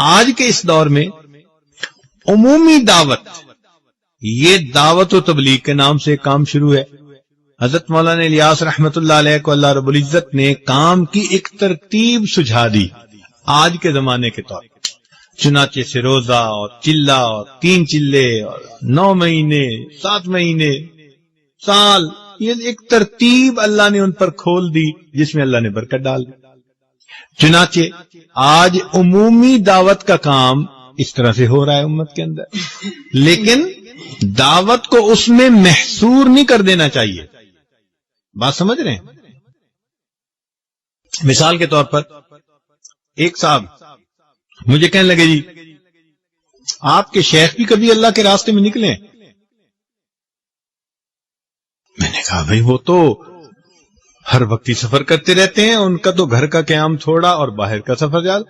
آج کے اس دور میں عمومی دعوت، یہ دعوت و تبلیغ کے نام سے ایک کام شروع ہے. حضرت مولانا الیاس رحمت اللہ علیہ کو اللہ رب العزت نے کام کی ایک ترتیب سجھا دی آج کے زمانے کے طور پر. چنانچہ سے روزہ اور چلہ اور 3 چلے اور 9 مہینے 7 مہینے سال، یہ ایک ترتیب اللہ نے ان پر کھول دی جس میں اللہ نے برکت ڈال دی. چنانچہ آج عمومی دعوت کا کام اس طرح سے ہو رہا ہے امت کے اندر، لیکن دعوت کو اس میں محصور نہیں کر دینا چاہیے. بات سمجھ رہے ہیں؟ مثال کے طور پر ایک صاحب مجھے کہنے لگے جی آپ کے شیخ بھی کبھی اللہ کے راستے میں نکلے؟ میں نے کہا بھائی وہ تو ہر وقت ہی سفر کرتے رہتے ہیں، ان کا تو گھر کا قیام تھوڑا اور باہر کا سفر زیادہ.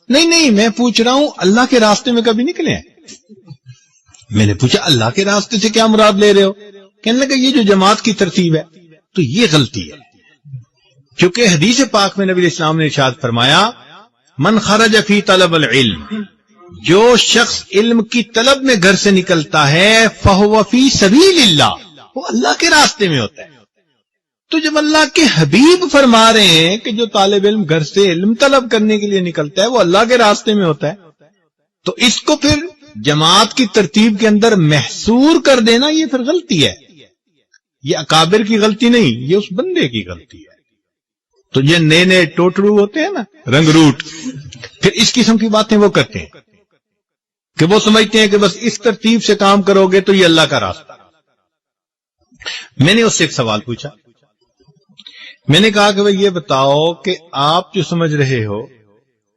نہیں میں پوچھ رہا ہوں اللہ کے راستے میں کبھی نکلے ہیں؟ میں نے پوچھا اللہ کے راستے سے کیا مراد لے رہے ہو؟ کہنے لگا یہ جو جماعت کی ترتیب ہے تو یہ غلطی ہے، کیونکہ حدیث پاک میں نبی اسلام نے ارشاد فرمایا من خرج فی طلب العلم، جو شخص علم کی طلب میں گھر سے نکلتا ہے فہو فی سبیل اللہ، وہ اللہ کے راستے میں ہوتا ہے. تو جب اللہ کے حبیب فرما رہے ہیں کہ جو طالب علم گھر سے علم طلب کرنے کے لیے نکلتا ہے وہ اللہ کے راستے میں ہوتا ہے، تو اس کو پھر جماعت کی ترتیب کے اندر محصور کر دینا یہ پھر غلطی ہے. یہ اکابر کی غلطی نہیں، یہ اس بندے کی غلطی ہے. تو یہ نئے ٹوٹرو ہوتے ہیں نا، رنگ روٹ، پھر اس قسم کی باتیں وہ کرتے ہیں کہ وہ سمجھتے ہیں کہ بس اس ترتیب سے کام کرو گے تو یہ اللہ کا راستہ. میں نے اس سے ایک سوال پوچھا، میں نے کہا کہ بھئی یہ بتاؤ کہ آپ جو سمجھ رہے ہو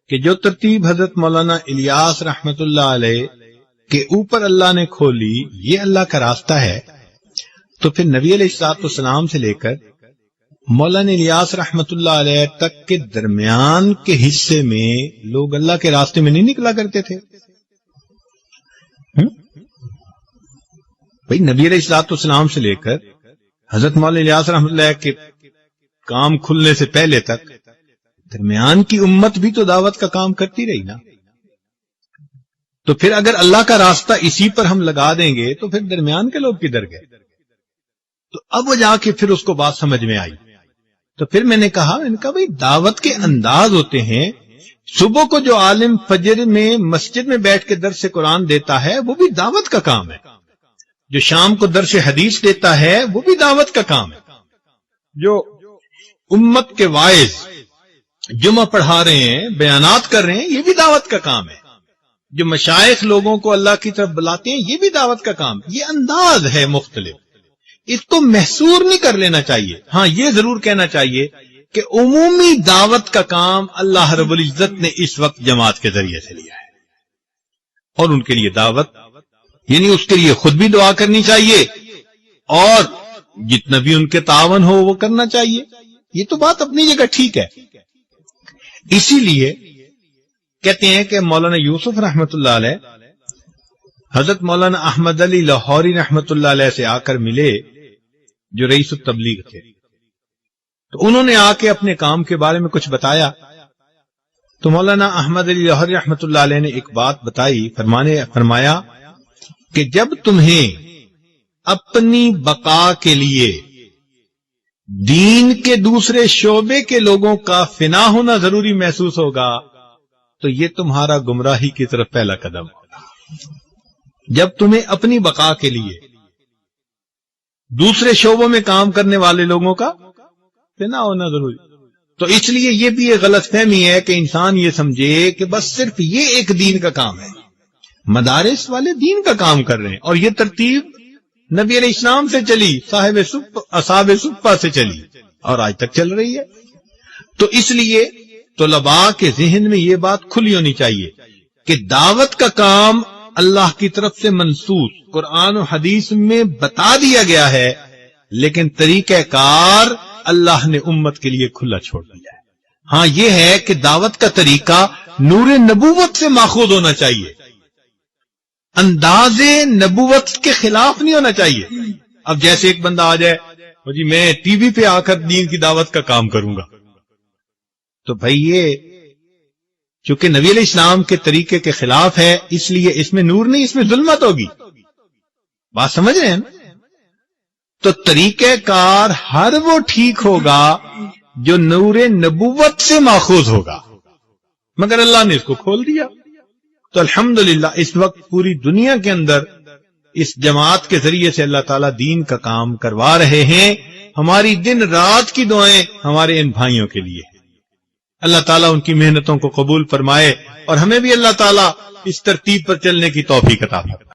کہ جو ترتیب حضرت مولانا الیاس رحمت اللہ علیہ کے اوپر اللہ نے کھولی یہ اللہ کا راستہ ہے، تو پھر نبی علیہ الصلوۃ والسلام سے لے کر مولانا الیاس رحمت اللہ علیہ تک کے درمیان کے حصے میں لوگ اللہ کے راستے میں نہیں نکلا کرتے تھے؟ بھئی نبی علیہ الصلوۃ والسلام سے لے کر حضرت مولانا الیاس رحمت اللہ علیہ کے کام کھلنے سے پہلے تک درمیان کی امت بھی تو دعوت کا کام کرتی رہی نا. تو پھر اگر اللہ کا راستہ اسی پر ہم لگا دیں گے تو پھر درمیان کے لوگ کدھر گئے؟ تو اب وہ جا کے پھر اس کو بات سمجھ میں آئی. تو پھر میں نے کہا بھئی دعوت کے انداز ہوتے ہیں. صبح کو جو عالم فجر میں مسجد میں بیٹھ کے درس قرآن دیتا ہے وہ بھی دعوت کا کام ہے. جو شام کو درس حدیث دیتا ہے وہ بھی دعوت کا کام ہے. جو امت کے واعظ جمعہ پڑھا رہے ہیں، بیانات کر رہے ہیں، یہ بھی دعوت کا کام ہے. جو مشائخ لوگوں کو اللہ کی طرف بلاتے ہیں یہ بھی دعوت کا کام ہے. یہ انداز ہے مختلف، اس کو محصور نہیں کر لینا چاہیے. ہاں یہ ضرور کہنا چاہیے کہ عمومی دعوت کا کام اللہ رب العزت نے اس وقت جماعت کے ذریعے سے لیا ہے، اور ان کے لیے دعوت یعنی اس کے لیے خود بھی دعا کرنی چاہیے اور جتنا بھی ان کے تعاون ہو وہ کرنا چاہیے. یہ تو بات اپنی جگہ ٹھیک ہے. اسی لیے کہتے ہیں کہ مولانا یوسف رحمت اللہ علیہ حضرت مولانا احمد علی لاہوری رحمت اللہ علیہ سے آ کر ملے جو رئیس التبلیغ تھے. تو انہوں نے آ کے اپنے کام کے بارے میں کچھ بتایا. تو مولانا احمد علی لاہوری رحمت اللہ علیہ نے ایک بات بتائی، فرمایا کہ جب تمہیں اپنی بقا کے لیے دین کے دوسرے شعبے کے لوگوں کا فنا ہونا ضروری محسوس ہوگا تو یہ تمہارا گمراہی کی طرف پہلا قدم ہوگا. جب تمہیں اپنی بقا کے لیے دوسرے شعبوں میں کام کرنے والے لوگوں کا فنا ہونا ضروری، تو اس لیے یہ بھی ایک غلط فہمی ہے کہ انسان یہ سمجھے کہ بس صرف یہ ایک دین کا کام ہے. مدارس والے دین کا کام کر رہے ہیں، اور یہ ترتیب نبی علیہ السلام سے چلی، اصحاب صفہ سے چلی اور آج تک چل رہی ہے. تو اس لیے طلباء کے ذہن میں یہ بات کھلی ہونی چاہیے کہ دعوت کا کام اللہ کی طرف سے منصوص قرآن و حدیث میں بتا دیا گیا ہے، لیکن طریقہ کار اللہ نے امت کے لیے کھلا چھوڑ دیا ہے. ہاں یہ ہے کہ دعوت کا طریقہ نور نبوت سے ماخوذ ہونا چاہیے، انداز نبوت کے خلاف نہیں ہونا چاہیے. اب جیسے ایک بندہ آ جائے جی میں ٹی وی پہ آ کر دین کی دعوت کا کام کروں گا، تو بھائی یہ چونکہ نبی علیہ السلام کے طریقے کے خلاف ہے، اس لیے اس میں نور نہیں، اس میں ظلمت ہوگی. بات سمجھ رہے ہیں نا؟ تو طریقہ کار ہر وہ ٹھیک ہوگا جو نور نبوت سے ماخوذ ہوگا، مگر اللہ نے اس کو کھول دیا. تو الحمدللہ اس وقت پوری دنیا کے اندر اس جماعت کے ذریعے سے اللہ تعالیٰ دین کا کام کروا رہے ہیں. ہماری دن رات کی دعائیں ہمارے ان بھائیوں کے لیے ہیں. اللہ تعالیٰ ان کی محنتوں کو قبول فرمائے اور ہمیں بھی اللہ تعالیٰ اس ترتیب پر چلنے کی توفیق عطا فرمائے.